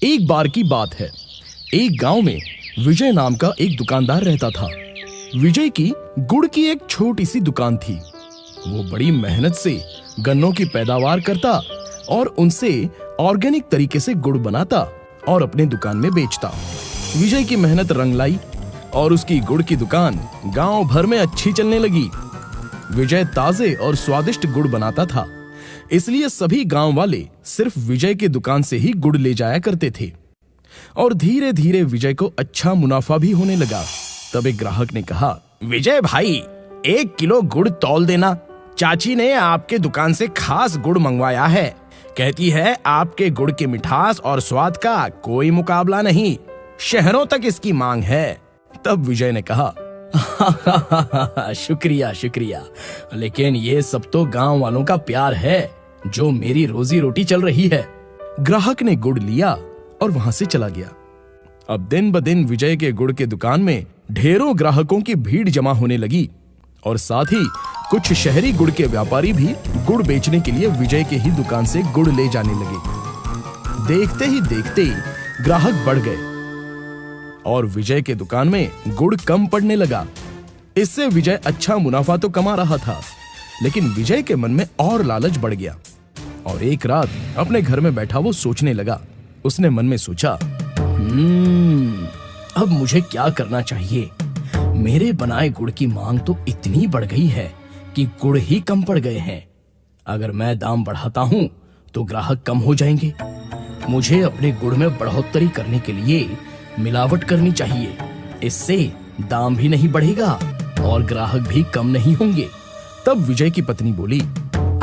एक बार की बात है। एक गांव में विजय नाम का एक दुकानदार रहता था। विजय की गुड़ की एक छोटी सी दुकान थी। वो बड़ी मेहनत से गन्नों की पैदावार करता और उनसे ऑर्गेनिक तरीके से गुड़ बनाता और अपने दुकान में बेचता। विजय की मेहनत रंग लाई और उसकी गुड़ की दुकान गांव भर में अच्छी चलने लगी। विजय ताजे और स्वादिष्ट गुड़ बनाता था, इसलिए सभी गांव वाले सिर्फ विजय की दुकान से ही गुड़ ले जाया करते थे और धीरे धीरे विजय को अच्छा मुनाफा भी होने लगा। तब एक ग्राहक ने कहा, विजय भाई 1 किलो गुड़ तौल देना। चाची ने आपके दुकान से खास गुड़ मंगवाया है। कहती है आपके गुड़ की मिठास और स्वाद का कोई मुकाबला नहीं, शहरों तक इसकी मांग है। तब विजय ने कहा, शुक्रिया शुक्रिया, लेकिन ये सब तो गांव वालों का प्यार है जो मेरी रोजी रोटी चल रही है। ग्राहक ने गुड़ लिया और वहां से चला गया। अब दिन ब दिन विजय के गुड़ के दुकान में ढेरों ग्राहकों की भीड़ जमा होने लगी और साथ ही कुछ शहरी गुड़ के व्यापारी भी गुड़ बेचने के लिए विजय के ही दुकान से गुड़ ले जाने लगे। देखते ही देखते ग्राहक बढ़ गए और विजय के दुकान में गुड़ कम पड़ने लगा। इससे विजय अच्छा मुनाफा तो कमा रहा था, लेकिन विजय के मन में और लालच बढ़ गया और एक रात अपने घर में बैठा वो सोचने लगा। उसने मन में सोचा, अब मुझे क्या करना चाहिए? मेरे बनाए गुड़ की मांग तो इतनी बढ़ गई है कि गुड़ ही कम पड़ गए हैं। अगर मैं दाम बढ़ाता हूं तो ग्राहक कम हो जाएंगे। मुझे अपने गुड़ में बढ़ोतरी करने के लिए मिलावट करनी चाहिए। इससे दाम भी नहीं बढ़ेगा और ग्राहक भी कम नहीं होंगे। तब विजय की पत्नी बोली,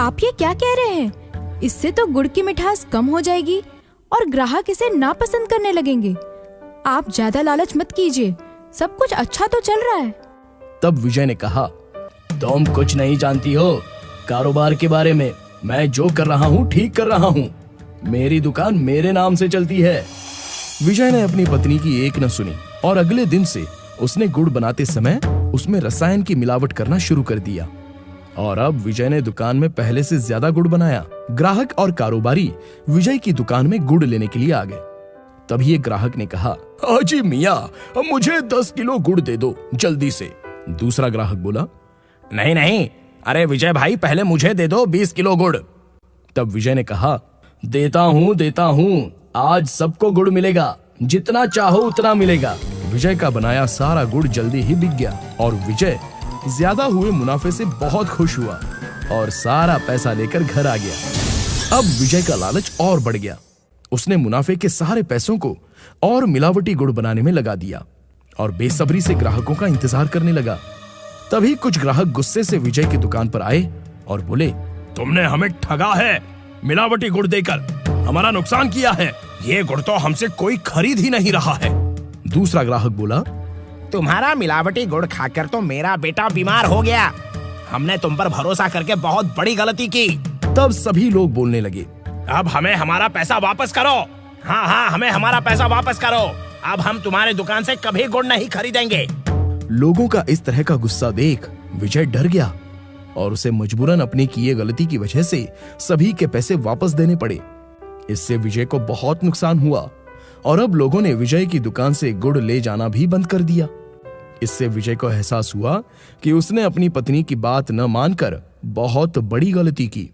आप ये क्या कह रहे हैं? इससे तो गुड़ की मिठास कम हो जाएगी और ग्राहक इसे नापसंद करने लगेंगे। आप ज्यादा लालच मत कीजिए, सब कुछ अच्छा तो चल रहा है। तब विजय ने कहा, तुम कुछ नहीं जानती हो कारोबार के बारे में। मैं जो कर रहा हूँ ठीक कर रहा हूँ। मेरी दुकान मेरे नाम से चलती है। विजय ने अपनी पत्नी की एक न सुनी और अगले दिन से उसने गुड़ बनाते समय उसमें रसायन की मिलावट करना शुरू कर दिया और अब विजय ने दुकान में पहले से ज्यादा गुड़ बनाया। ग्राहक और कारोबारी विजय की दुकान में गुड़ लेने के लिए आ गए। तभी एक ग्राहक ने कहा, हाजी मियाँ, मुझे 10 किलो गुड़ दे दो जल्दी से। दूसरा ग्राहक बोला, नहीं नहीं, अरे विजय भाई पहले मुझे दे दो 20 किलो गुड़। तब विजय ने कहा, देता हूँ, आज सबको गुड़ मिलेगा, जितना चाहो उतना मिलेगा। विजय का बनाया सारा गुड़ जल्दी ही बिक गया और विजय ज्यादा हुए मुनाफे से बहुत खुश हुआ और सारा पैसा लेकर घर आ गया। अब विजय का लालच और बढ़ गया। उसने मुनाफे के सारे पैसों को और मिलावटी गुड़ बनाने में लगा दिया और बेसब्री से ग्राहकों का इंतजार करने लगा। तभी कुछ ग्राहक गुस्से से विजय की दुकान पर आए और बोले, तुमने हमें ठगा है, मिलावटी गुड़ देकर हमारा नुकसान किया है। ये गुड़ तो हमसे कोई खरीद ही नहीं रहा है। दूसरा ग्राहक बोला, तुम्हारा मिलावटी गुड़ खाकर तो मेरा बेटा बीमार हो गया। हमने तुम पर भरोसा करके बहुत बड़ी गलती की। तब सभी लोग बोलने लगे, अब हमें हमारा पैसा वापस करो। हाँ, हमें हमारा पैसा वापस करो। अब हम तुम्हारे दुकान से कभी गुड़ नहीं खरीदेंगे। लोगों का इस तरह का गुस्सा देख विजय डर गया और उसे मजबूरन अपनी किए गलती की वजह से सभी के पैसे वापस देने पड़े। इससे विजय को बहुत नुकसान हुआ और अब लोगों ने विजय की दुकान से गुड़ ले जाना भी बंद कर दिया। इससे विजय को एहसास हुआ कि उसने अपनी पत्नी की बात न मानकर बहुत बड़ी गलती की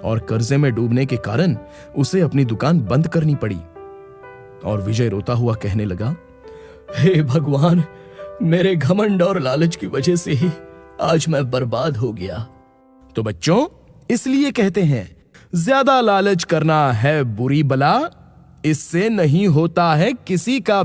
और कर्जे में डूबने के कारण उसे अपनी दुकान बंद करनी पड़ी। और विजय रोता हुआ कहने लगा, हे भगवान, मेरे घमंड और लालच की वजह से ही आज मैं बर्बाद हो गया। तो बच्चों, इसलिए कहते हैं, ज्यादा लालच करना है बुरी बला, इससे नहीं होता है किसी का